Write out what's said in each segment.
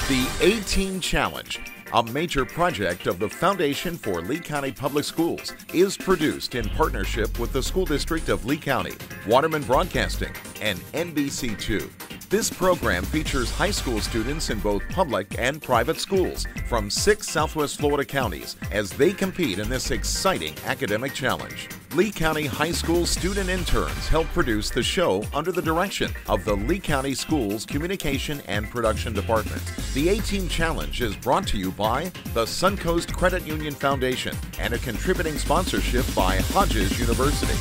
The A-Team Challenge, a major project of the Foundation for Lee County Public Schools, is produced in partnership with the School District of Lee County, Waterman Broadcasting, and NBC2. This program features high school students in both public and private schools from 6 Southwest Florida counties as they compete in this exciting academic challenge. Lee County High School student interns help produce the show under the direction of the Lee County Schools Communication and Production Department. The A-Team Challenge is brought to you by the Suncoast Credit Union Foundation and a contributing sponsorship by Hodges University.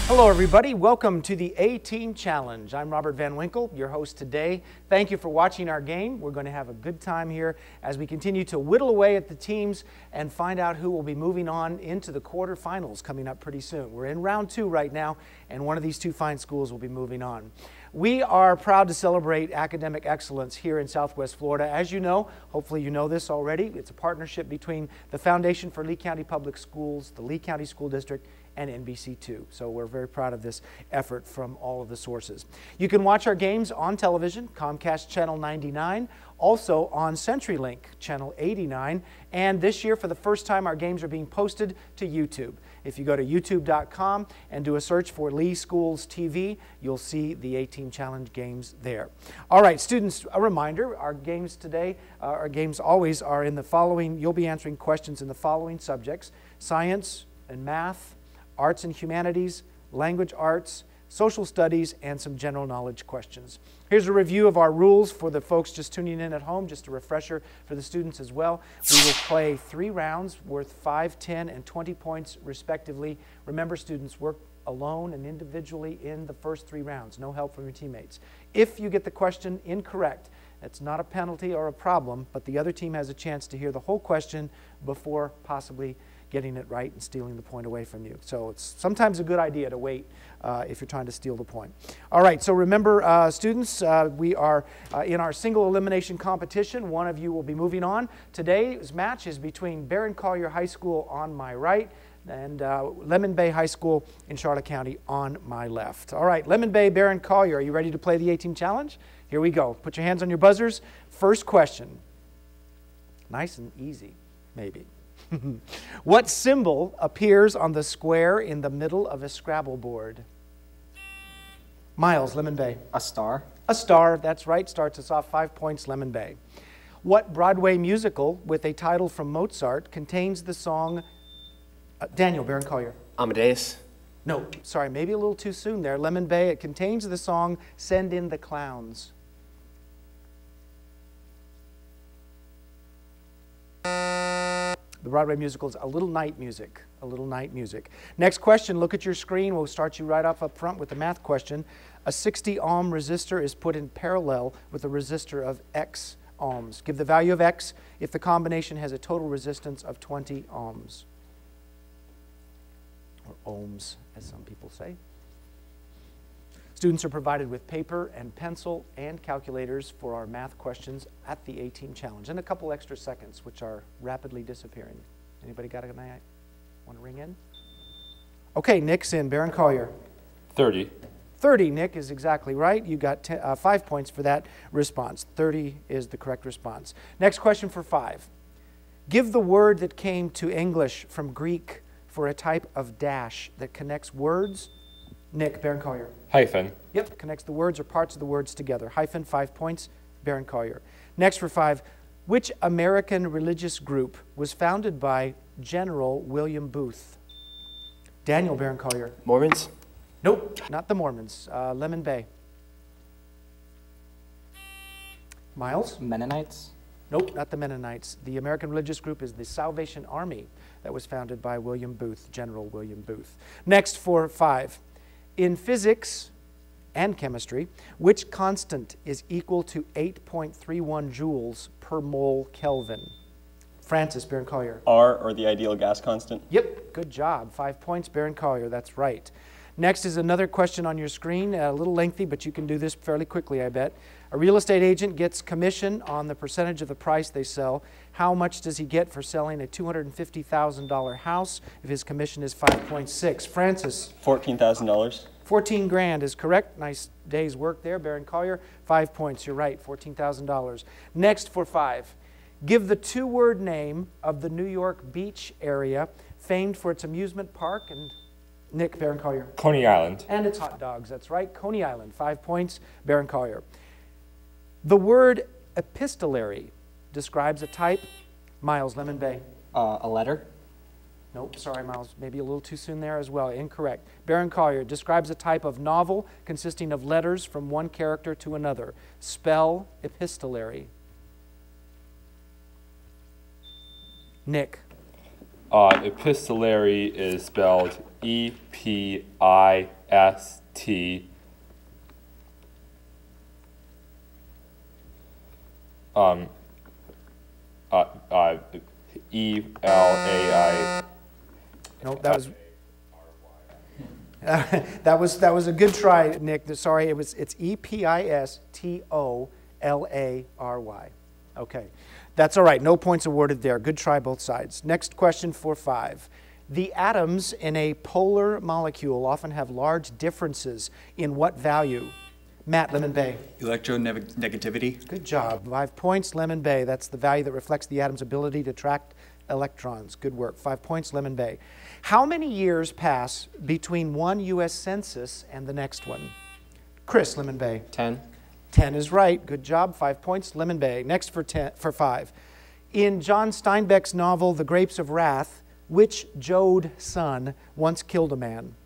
Hello everybody, welcome to the A-Team Challenge. I'm Robert Van Winkle, your host today. Thank you for watching our game. We're going to have a good time here as we continue to whittle away at the teams and find out who will be moving on into the quarterfinals coming up pretty soon. We're in round 2 right now, and one of these 2 fine schools will be moving on. We are proud to celebrate academic excellence here in Southwest Florida. As you know, hopefully you know this already, it's a partnership between the Foundation for Lee County Public Schools, the Lee County School District, and NBC2. So we're very proud of this effort from all of the sources. You can watch our games on television, Comcast Channel 99, also on CenturyLink Channel 89, and this year for the first time our games are being posted to YouTube. If you go to youtube.com and do a search for Lee Schools TV, you'll see the A-Team Challenge games there. All right, students, a reminder, our games today, our games always are in the following, you'll be answering questions in the following subjects: science and math, arts and humanities, language arts, social studies, and some general knowledge questions. Here's a review of our rules for the folks just tuning in at home, just a refresher for the students as well. We will play 3 rounds worth 5, 10, and 20 points respectively. Remember, students, work alone and individually in the first 3 rounds. No help from your teammates. If you get the question incorrect, it's not a penalty or a problem, but the other team has a chance to hear the whole question before possibly getting it right and stealing the point away from you. So it's sometimes a good idea to wait if you're trying to steal the point. All right, so remember, students, we are in our single elimination competition. One of you will be moving on. Today's match is between Barron Collier High School on my right and Lemon Bay High School in Charlotte County on my left. All right, Lemon Bay, Barron Collier, are you ready to play the A-Team Challenge? Here we go. Put your hands on your buzzers. First question. Nice and easy, maybe. What symbol appears on the square in the middle of a Scrabble board? Miles, Lemon Bay. A star. A star, that's right. Starts us off 5 points, Lemon Bay. What Broadway musical with a title from Mozart contains the song, Daniel, Barron Collier? Amadeus. No, sorry, maybe a little too soon there. Lemon Bay, it contains the song, Send in the Clowns. The Broadway musical is A Little Night Music. A Little Night Music. Next question, look at your screen. We'll start you right off up front with the math question. A 60 ohm resistor is put in parallel with a resistor of X ohms. Give the value of X if the combination has a total resistance of 20 ohms. Or ohms, as some people say. Students are provided with paper and pencil and calculators for our math questions at the A-Team Challenge, and a couple extra seconds, which are rapidly disappearing. Anybody got an eye? Want to ring in? Okay, Nick's in. Barron Collier. 30. 30, Nick, is exactly right. You got 5 points for that response. 30 is the correct response. Next question for 5. Give the word that came to English from Greek for a type of dash that connects words. Nick, Barron Collier. Hyphen. Yep, connects the words or parts of the words together. Hyphen, 5 points, Barron Collier. Next for 5, which American religious group was founded by General William Booth? Daniel, Barron Collier. Mormons. Nope, not the Mormons. Lemon Bay. Miles? Mennonites. Nope, not the Mennonites. The American religious group is the Salvation Army that was founded by William Booth, General William Booth. Next for 5. In physics and chemistry, which constant is equal to 8.31 joules per mole Kelvin? Francis, Barron Collier. R, or the ideal gas constant. Yep, good job. 5 points, Barron Collier, that's right. Next is another question on your screen, a little lengthy, but you can do this fairly quickly, I bet. A real estate agent gets commission on the percentage of the price they sell. How much does he get for selling a $250,000 house if his commission is 5.6? Francis? $14,000. 14 grand is correct. Nice day's work there, Barron Collier. 5 points, you're right, $14,000. Next for 5. Give the two-word name of the New York beach area, famed for its amusement park, and Nick, Barron Collier. Coney Island. And its hot dogs, that's right, Coney Island. 5 points, Barron Collier. The word epistolary describes a type. Miles, Lemon Bay. A letter. Nope, sorry, Miles, maybe a little too soon there as well. Incorrect. Barron Collier describes a type of novel consisting of letters from one character to another. Spell epistolary. Nick. Epistolary is spelled E-P-I-S-T. E-L-A-I. Nope, that was a good try, Nick. Sorry, it's E-P-I-S-T-O-L-A-R-Y. Okay, that's all right. No points awarded there. Good try, both sides. Next question for 5. The atoms in a polar molecule often have large differences in what value? Matt, Lemon Bay. Electronegativity. Good job. 5 points, Lemon Bay. That's the value that reflects the atom's ability to attract electrons. Good work. 5 points, Lemon Bay. How many years pass between one U.S. census and the next one? Chris, Lemon Bay. 10. 10 is right. Good job. 5 points, Lemon Bay. Next for 5. In John Steinbeck's novel, The Grapes of Wrath, which Jode son once killed a man?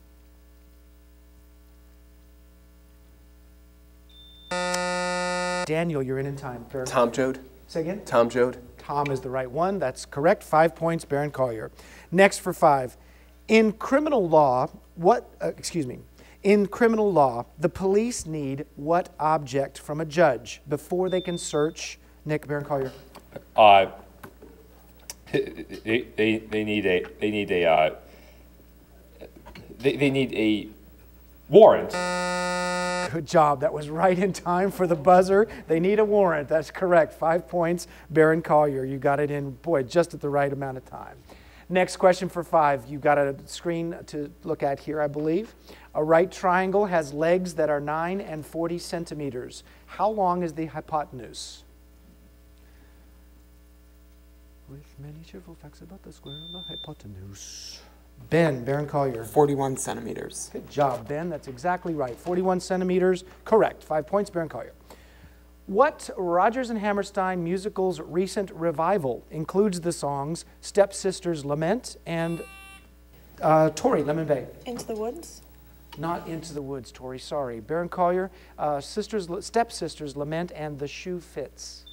Daniel, you're in time. Tom Jode. Say again? Tom Jode. Tom is the right one. That's correct. 5 points, Barron Collier. Next for 5. In criminal law, in criminal law, the police need what object from a judge before they can search? Nick, Barron Collier. They need a warrant. Good job. That was right in time for the buzzer. They need a warrant. That's correct. 5 points, Barron Collier. You got it in, boy, just at the right amount of time. Next question for 5. You've got a screen to look at here, I believe. A right triangle has legs that are 9 and 40 centimeters. How long is the hypotenuse? With many cheerful facts about the square of the hypotenuse. Ben, Barron Collier. 41 centimeters. Good job, Ben. That's exactly right. 41 centimeters. Correct. 5 points, Barron Collier. What Rodgers and Hammerstein musical's recent revival includes the songs Stepsister's Lament and Tori, Lemon Bay? Into the Woods? Not Into the Woods, Tori. Sorry. Barron Collier, Stepsister's Lament and The Shoe Fits.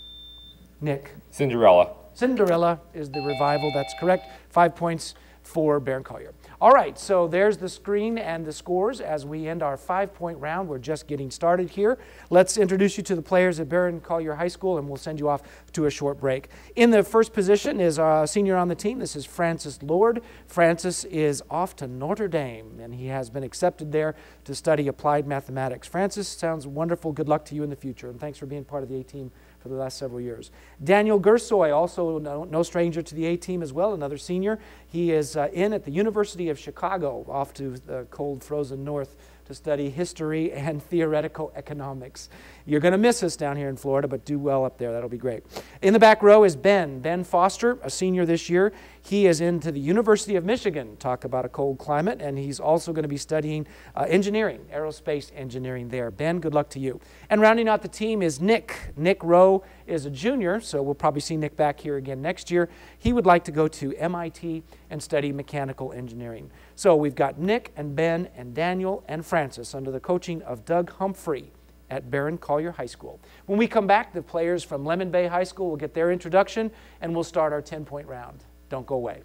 Nick? Cinderella. Cinderella is the revival. That's correct. 5 points for Barron Collier. All right, so there's the screen and the scores as we end our 5-point round. We're just getting started here. Let's introduce you to the players at Barron Collier High School, and we'll send you off to a short break. In the first position is a senior on the team. This is Francis Lord. Francis is off to Notre Dame, and he has been accepted there to study applied mathematics. Francis, sounds wonderful. Good luck to you in the future, and thanks for being part of the A-team for the last several years. Daniel Gersoy, also no stranger to the A-team as well, another senior. He is in at the University of Chicago, off to the cold, frozen north to study history and theoretical economics. You're going to miss us down here in Florida, but do well up there. That'll be great. In the back row is Ben Foster, a senior this year. He is into the University of Michigan. Talk about a cold climate, and he's also going to be studying engineering, aerospace engineering there. Ben, good luck to you. And rounding out the team is Nick. Nick Rowe is a junior, so we'll probably see Nick back here again next year. He would like to go to MIT and study mechanical engineering. So we've got Nick and Ben and Daniel and Francis under the coaching of Doug Humphrey at Barron Collier High School. When we come back, the players from Lemon Bay High School will get their introduction, and we'll start our 10-point round. Don't go away.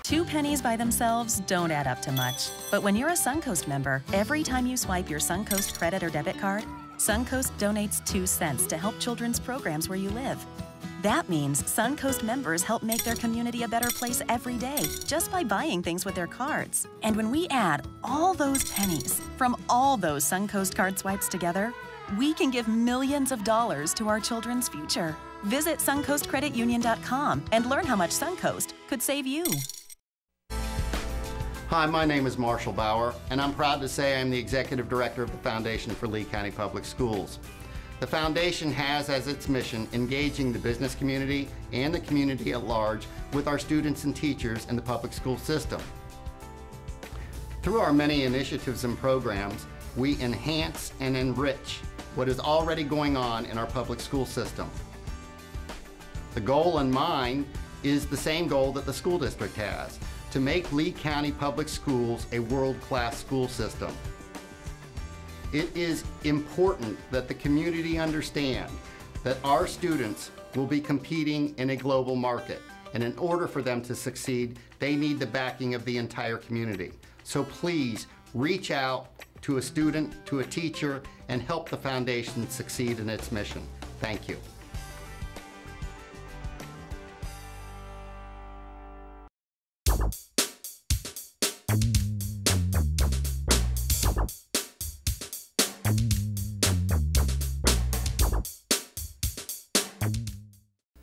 2 pennies by themselves don't add up to much. But when you're a Suncoast member, every time you swipe your Suncoast credit or debit card, Suncoast donates 2 cents to help children's programs where you live. That means Suncoast members help make their community a better place every day just by buying things with their cards. And when we add all those pennies from all those Suncoast card swipes together, we can give millions of dollars to our children's future. Visit suncoastcreditunion.com and learn how much Suncoast could save you. Hi, my name is Marshall Bauer, and I'm proud to say I'm the Executive Director of the Foundation for Lee County Public Schools. The Foundation has as its mission engaging the business community and the community at large with our students and teachers in the public school system. Through our many initiatives and programs, we enhance and enrich what is already going on in our public school system. The goal in mind is the same goal that the school district has, to make Lee County Public Schools a world-class school system. It is important that the community understand that our students will be competing in a global market, and in order for them to succeed, they need the backing of the entire community. So please reach out to a student, to a teacher, and help the foundation succeed in its mission. Thank you.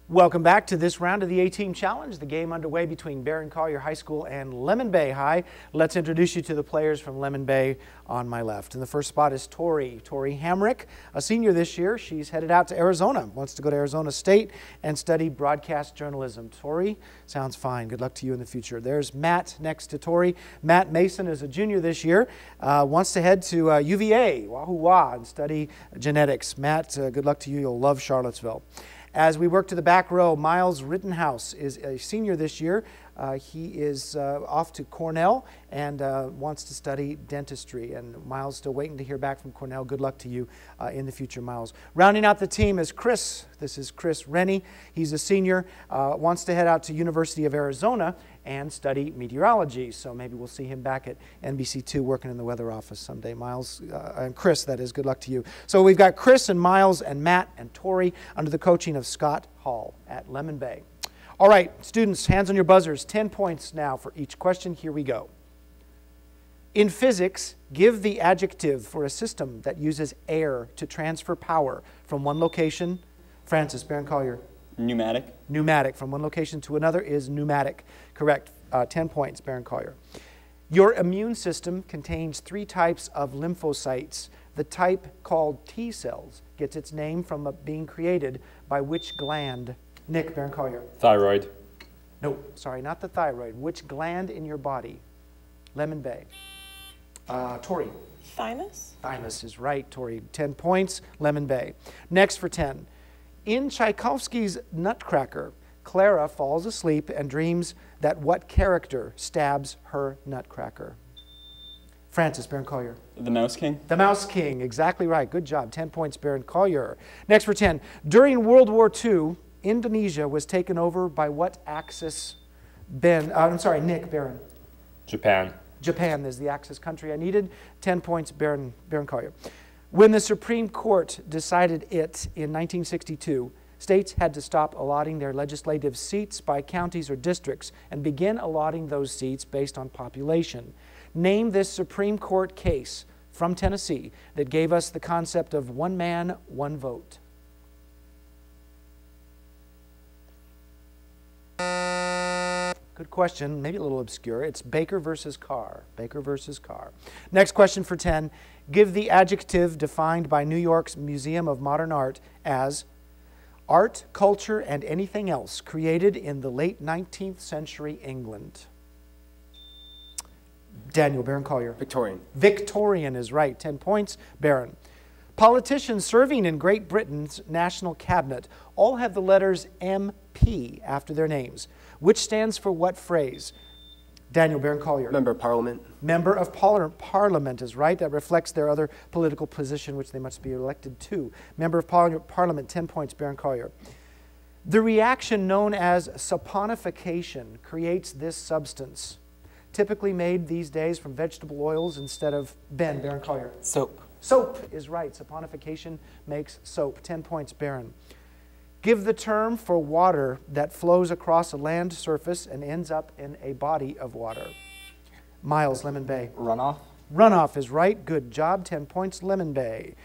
Welcome back to this round of the A-Team Challenge, the game underway between Barron Collier High School and Lemon Bay High. Let's introduce you to the players from Lemon Bay on my left. In the first spot is Tori Hamrick, a senior this year. She's headed out to Arizona, wants to go to Arizona State and study broadcast journalism. Tori, sounds fine. Good luck to you in the future. There's Matt next to Tori. Matt Mason is a junior this year, wants to head to UVA, Wahoo Wah, and study genetics. Matt, good luck to you. You'll love Charlottesville. As we work to the back row, Miles Rittenhouse is a senior this year. He is off to Cornell and wants to study dentistry. And Miles still waiting to hear back from Cornell. Good luck to you in the future, Miles. Rounding out the team is Chris. This is Chris Rennie. He's a senior, wants to head out to University of Arizona and study meteorology. So maybe we'll see him back at NBC2 working in the weather office someday. Miles, and Chris, that is, good luck to you. So we've got Chris and Miles and Matt and Tori under the coaching of Scott Hall at Lemon Bay. All right, students, hands on your buzzers. 10 points now for each question. Here we go. In physics, give the adjective for a system that uses air to transfer power from one location. Francis, Barron Collier. Pneumatic. Pneumatic. From one location to another is pneumatic. Correct. 10 points, Barron Collier. Your immune system contains 3 types of lymphocytes. The type called T cells gets its name from being created by which gland? Nick, Barron Collier. Thyroid. No, sorry, not the thyroid. Which gland in your body? Lemon Bay. Tori. Thymus? Thymus is right, Tori. 10 points, Lemon Bay. Next for 10. In Tchaikovsky's Nutcracker, Clara falls asleep and dreams that what character stabs her nutcracker? Francis, Barron Collier. The Mouse King. The Mouse King, exactly right. Good job. 10 points, Barron Collier. Next for 10. During World War II, Indonesia was taken over by what Axis? Nick, Barron. Japan. Japan is the Axis country I needed. 10 points, Barron Collier. When the Supreme Court decided it in 1962, states had to stop allotting their legislative seats by counties or districts and begin allotting those seats based on population. Name this Supreme Court case from Tennessee that gave us the concept of one man, one vote. Good question, maybe a little obscure. It's Baker versus Carr. Baker versus Carr. Next question for 10. Give the adjective defined by New York's Museum of Modern Art as art, culture, and anything else created in the late 19th century England. Daniel, Barron Collier. Victorian. Victorian is right. 10 points. Barron. Politicians serving in Great Britain's national cabinet all have the letters MP after their names. Which stands for what phrase? Daniel, Barron Collier. Member of Parliament. Member of Parliament is right. That reflects their other political position which they must be elected to. Member of Parliament, 10 points, Barron Collier. The reaction known as saponification creates this substance, typically made these days from vegetable oils instead of Barron Collier. Soap. Soap is right. Saponification makes soap. 10 points, Barron. Give the term for water that flows across a land surface and ends up in a body of water. Miles, Lemon Bay. Runoff. Runoff is right. Good job. 10 points, Lemon Bay.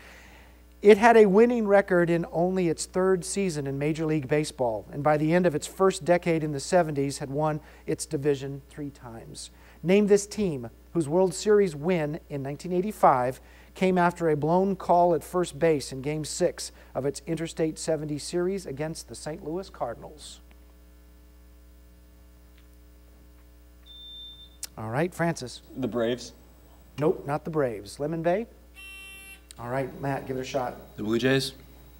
It had a winning record in only its 3rd season in Major League Baseball, and by the end of its first decade in the 70s had won its division 3 times. Name this team whose World Series win in 1985 came after a blown call at first base in Game 6 of its Interstate 70 series against the St. Louis Cardinals. All right, Francis. The Braves. Nope, not the Braves. Lemon Bay? All right, Matt, give it a shot. The Blue Jays?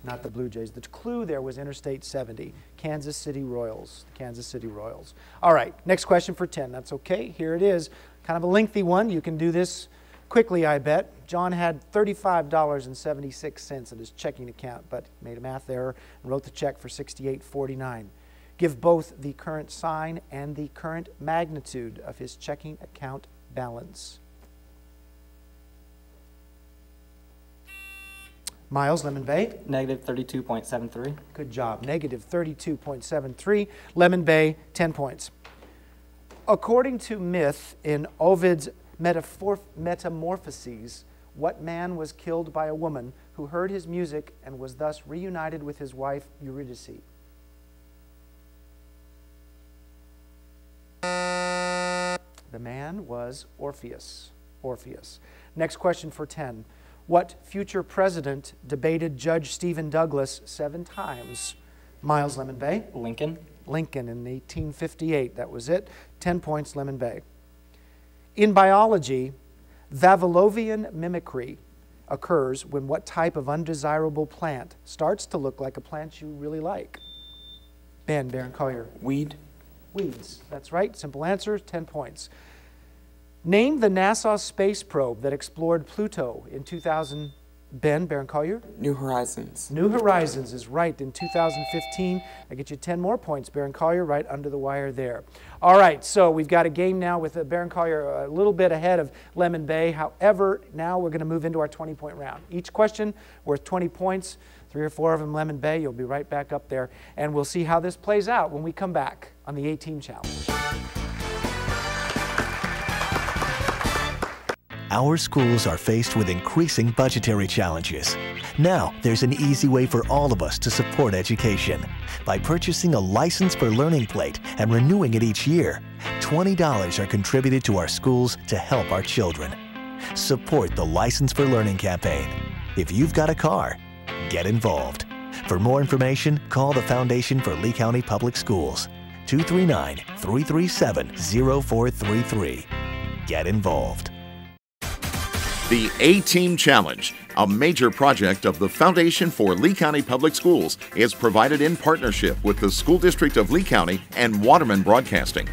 Not the Blue Jays. The clue there was Interstate 70, Kansas City Royals. Kansas City Royals. All right, next question for 10. That's okay. Here it is. Kind of a lengthy one. You can do this quickly, I bet. John had $35.76 in his checking account, but made a math error and wrote the check for $68.49. Give both the current sign and the current magnitude of his checking account balance. Miles, Lemon Bay. Negative 32.73. Good job. Negative 32.73. Lemon Bay, 10 points. According to myth in Ovid's Metamorphoses, what man was killed by a woman who heard his music and was thus reunited with his wife Eurydice? The man was Orpheus. Orpheus. Next question for 10. What future president debated Judge Stephen Douglas 7 times? Miles, Lemon Bay. Lincoln. Lincoln in 1858. That was it. 10 points, Lemon Bay. In biology, Pavlovian mimicry occurs when what type of undesirable plant starts to look like a plant you really like? Barron Collier. Weed. Weeds. That's right. Simple answer, 10 points. Name the NASA space probe that explored Pluto in 2000. Barron Collier. New Horizons. New Horizons is right in 2015. I get you 10 more points, Barron Collier, right under the wire there. All right, so we've got a game now with Barron Collier a little bit ahead of Lemon Bay. However, now we're going to move into our 20-point round. Each question worth 20 points, 3 or 4 of them Lemon Bay. You'll be right back up there, and we'll see how this plays out when we come back on the A-Team Challenge. Our schools are faced with increasing budgetary challenges. Now, there's an easy way for all of us to support education. By purchasing a License for Learning plate and renewing it each year, $20 are contributed to our schools to help our children. Support the License for Learning campaign. If you've got a car, get involved. For more information, call the Foundation for Lee County Public Schools, 239-337-0433. Get involved. The A-Team Challenge, a major project of the Foundation for Lee County Public Schools, is provided in partnership with the School District of Lee County and Waterman Broadcasting.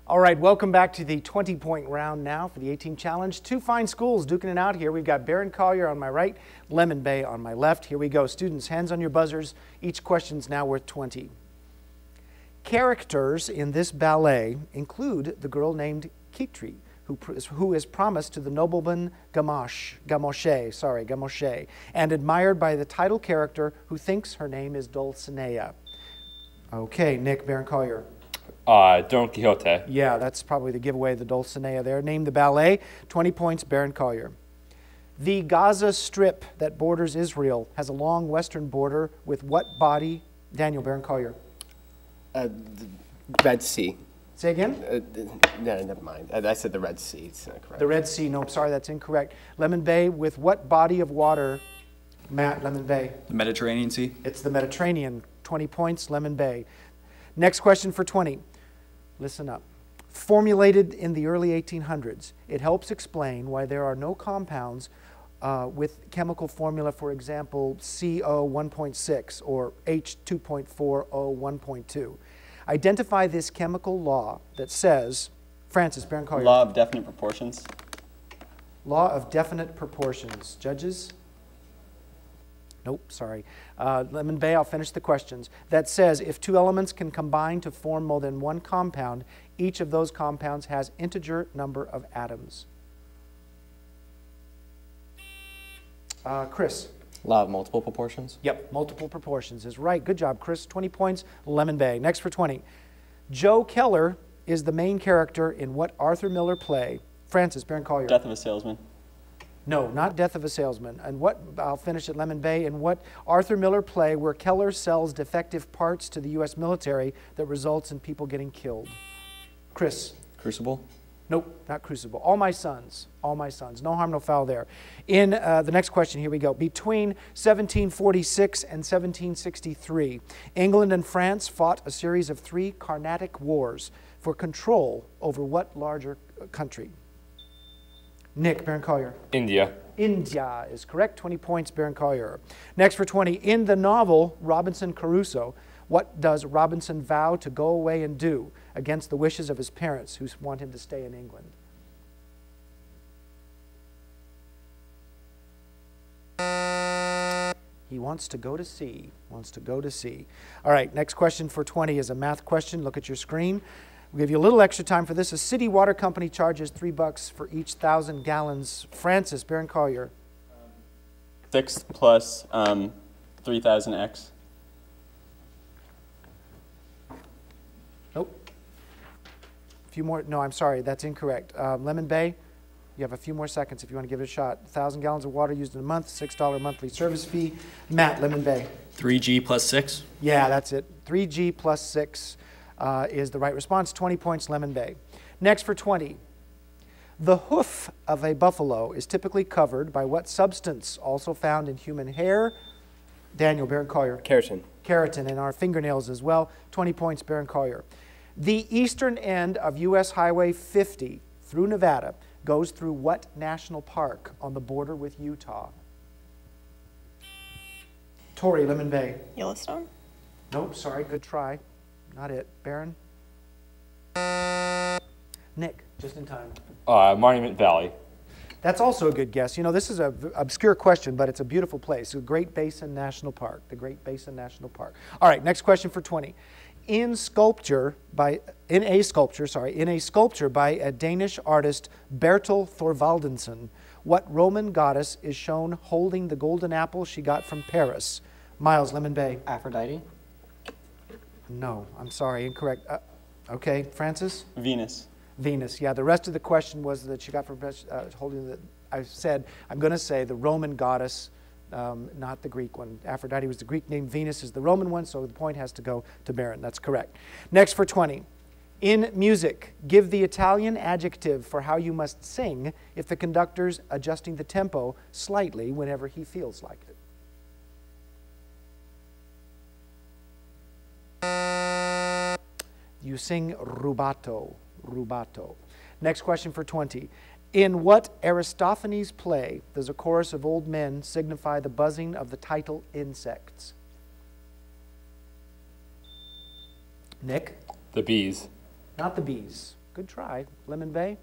All right, welcome back to the 20-point round now for the A-Team Challenge. 2 fine schools duking it out here. We've got Barron Collier on my right, Lemon Bay on my left. Here we go. Students, hands on your buzzers. Each question's now worth 20. Characters in this ballet include the girl named Kitri, who is promised to the nobleman Gamoshe, and admired by the title character who thinks her name is Dulcinea. Okay, Nick, Barron Collier. Don Quixote. Yeah, that's probably the giveaway, the Dulcinea there. Name the ballet. 20 points, Barron Collier. The Gaza Strip that borders Israel has a long western border with what body? Daniel, Barron Collier. The Red Sea. Say again? No, never mind. I said the Red Sea. It's not correct. The Red Sea. No, sorry, that's incorrect. Lemon Bay with what body of water? Matt, Lemon Bay. The Mediterranean Sea. It's the Mediterranean. 20 points, Lemon Bay. Next question for 20. Listen up. Formulated in the early 1800s, it helps explain why there are no compounds with chemical formula, for example, CO 1.6 or H2.4O 1.2. Identify this chemical law that says, Francis, Barron Collier. Law of definite proportions. Law of definite proportions. Judges? Nope, sorry. Lemon Bay, I'll finish the questions. That says if 2 elements can combine to form more than 1 compound, each of those compounds has integer number of atoms. Chris. Law of multiple proportions? Yep, multiple proportions is right. Good job, Chris. 20 points, Lemon Bay. Next for 20. Joe Keller is the main character in what Arthur Miller play? Francis, Barron Collier. Death of a Salesman. No, not Death of a Salesman. And what, I'll finish at Lemon Bay, in what Arthur Miller play where Keller sells defective parts to the U.S. military that results in people getting killed? Chris. Crucible. Nope, not Crucible. All My Sons. All My Sons. No harm, no foul there. In the next question, here we go. Between 1746 and 1763, England and France fought a series of 3 Carnatic wars for control over what larger country? Nick, Barron Collier. India. India is correct. 20 points, Barron Collier. Next for 20. In the novel Robinson Crusoe, what does Robinson vow to go away and do against the wishes of his parents who want him to stay in England? He wants to go to sea. Wants to go to sea. All right, next question for 20 is a math question. Look at your screen. We'll give you a little extra time for this. A city water company charges $3 for each 1,000 gallons. Francis, Barron Collier. 6 plus 3,000x. Nope. A few more. No, I'm sorry. That's incorrect. Lemon Bay, you have a few more seconds if you want to give it a shot. 1,000 gallons of water used in a month, $6 monthly service fee. Matt, Lemon Bay. 3G plus 6. Yeah, that's it. 3G plus 6 is the right response. 20 points, Lemon Bay. Next for 20. The hoof of a buffalo is typically covered by what substance also found in human hair? Daniel, Barron Collier. Keratin. Keratin in our fingernails as well. 20 points, Barron Collier. The eastern end of U.S. Highway 50 through Nevada goes through what national park on the border with Utah? Tori, Lemon Bay. Yellowstone? Nope, sorry, good try. Not it. Barron? Nick, just in time. Monument Valley. That's also a good guess. You know, this is an obscure question, but it's a beautiful place. The Great Basin National Park. The Great Basin National Park. All right, next question for 20. In a sculpture by a Danish artist, Bertel Thorvaldsen, what Roman goddess is shown holding the golden apple she got from Paris? Miles, Lemon Bay. Aphrodite. No, I'm sorry, incorrect. Okay, Francis? Venus. Venus, yeah. The rest of the question was that she got from holding the, I'm going to say the Roman goddess, not the Greek one. Aphrodite was the Greek name. Venus is the Roman one, so the point has to go to Barron. That's correct. Next for 20. In music, give the Italian adjective for how you must sing if the conductor's adjusting the tempo slightly whenever he feels like it. You sing rubato. Rubato. Next question for 20. In what Aristophanes play does a chorus of old men signify the buzzing of the title insects? Nick? The Bees. Not the bees. Good try. Lemon Bay?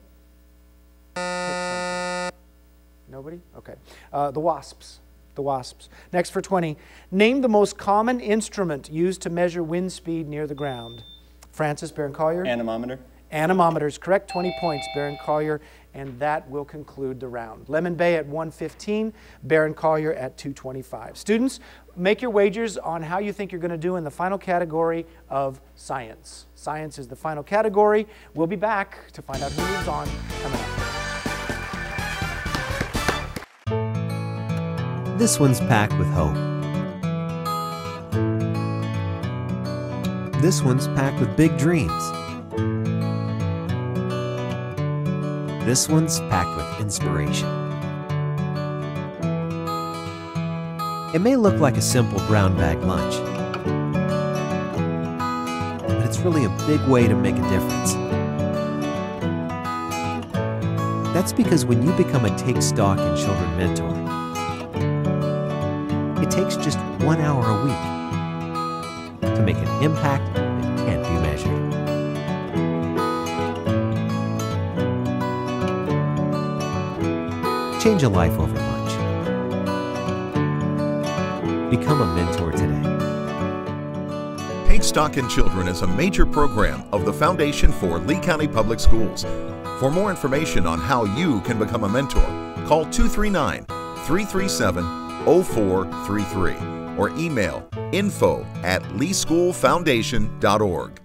Nobody? Okay. The wasps. The wasps. Next for 20. Name the most common instrument used to measure wind speed near the ground. Francis, Barron Collier? Anemometer. Anemometer is correct. 20 points, Barron Collier, and that will conclude the round. Lemon Bay at 115, Barron Collier at 225. Students, make your wagers on how you think you're going to do in the final category of science. Science is the final category. We'll be back to find out who moves on coming up. This one's packed with hope. This one's packed with big dreams. This one's packed with inspiration. It may look like a simple brown bag lunch, but it's really a big way to make a difference. That's because when you become a Take Stock in Children mentor, it takes just 1 hour a week to make an impact that can't be measured. Change a life over lunch. Become a mentor today. Take Stock in Children is a major program of the Foundation for Lee County Public Schools. For more information on how you can become a mentor, call 239-337-0433 or email info@leeschoolfoundation.org.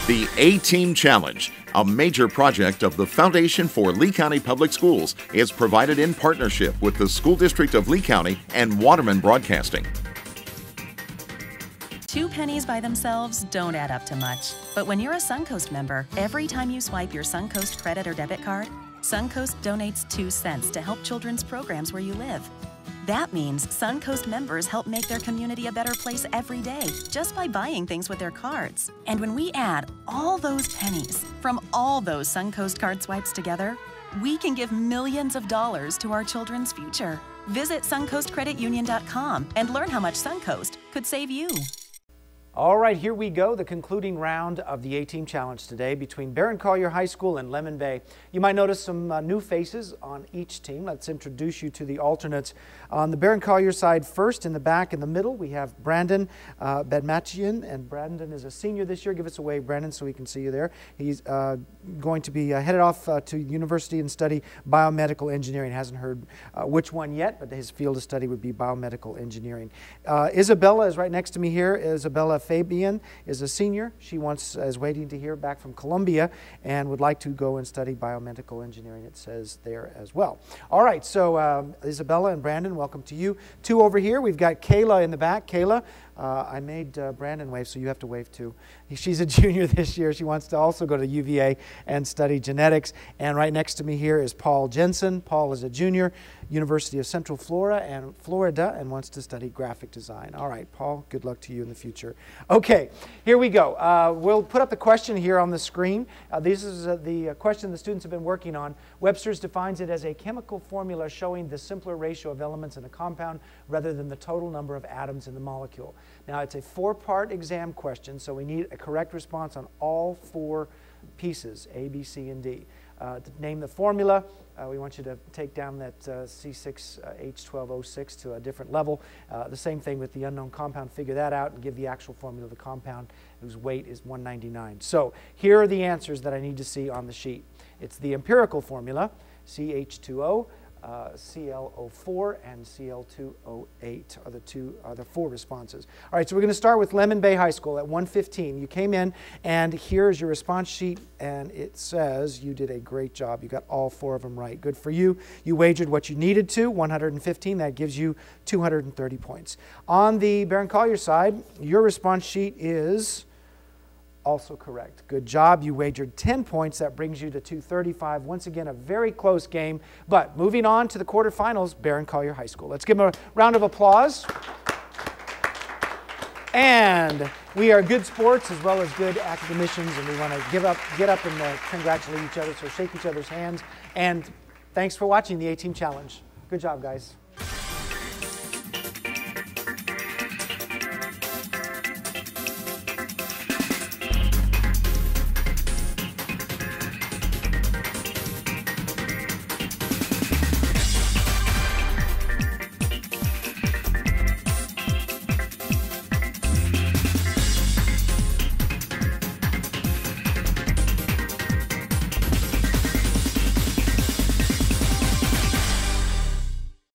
The A-Team Challenge, a major project of the Foundation for Lee County Public Schools, is provided in partnership with the School District of Lee County and Waterman Broadcasting. 2 pennies by themselves don't add up to much. But when you're a Suncoast member, every time you swipe your Suncoast credit or debit card, Suncoast donates 2 cents to help children's programs where you live. That means Suncoast members help make their community a better place every day just by buying things with their cards. And when we add all those pennies from all those Suncoast card swipes together, we can give millions of dollars to our children's future. Visit SuncoastCreditUnion.com and learn how much Suncoast could save you. All right, here we go, the concluding round of the A-Team Challenge today between Barron Collier High School and Lemon Bay. You might notice some new faces on each team. Let's introduce you to the alternates. On the Barron Collier side, first in the back in the middle, we have Brandon Bedmachian, and Brandon is a senior this year. Give us a wave, Brandon, so we can see you there. He's going to be headed off to university and study biomedical engineering. Hasn't heard which one yet, but his field of study would be biomedical engineering. Isabella is right next to me here. Isabella Fabian is a senior. She is waiting to hear back from Columbia and would like to go and study biomedical engineering, it says there as well. All right, so Isabella and Brandon, welcome to you. 2 over here, we've got Kayla in the back. Kayla, I made Brandon wave, so you have to wave too. She's a junior this year. She wants to also go to UVA and study genetics. And right next to me here is Paul Jensen. Paul is a junior, University of Central Florida and wants to study graphic design. All right, Paul, good luck to you in the future. Okay, here we go. We'll put up the question here on the screen. This is the question the students have been working on. Webster's defines it as a chemical formula showing the simpler ratio of elements in a compound rather than the total number of atoms in the molecule. Now, it's a 4-part exam question, so we need a correct response on all 4 pieces, A, B, C, and D. To name the formula, we want you to take down that C6H12O6 to a different level. The same thing with the unknown compound. Figure that out and give the actual formula of the compound whose weight is 199. So here are the answers that I need to see on the sheet. It's the empirical formula, CH2O, ClO4 and Cl2O8 are the 4 responses. All right, so we're going to start with Lemon Bay High School at 115. You came in, and here's your response sheet, and it says you did a great job. You got all 4 of them right. Good for you. You wagered what you needed to, 115. That gives you 230 points. On the Barron Collier side, your response sheet is also correct. Good job. You wagered 10 points. That brings you to 235. Once again, a very close game. But moving on to the quarterfinals, Barron Collier High School. Let's give them a round of applause. And we are good sports as well as good academicians, and we want to get up and congratulate each other, so shake each other's hands. And thanks for watching the A-Team Challenge. Good job, guys.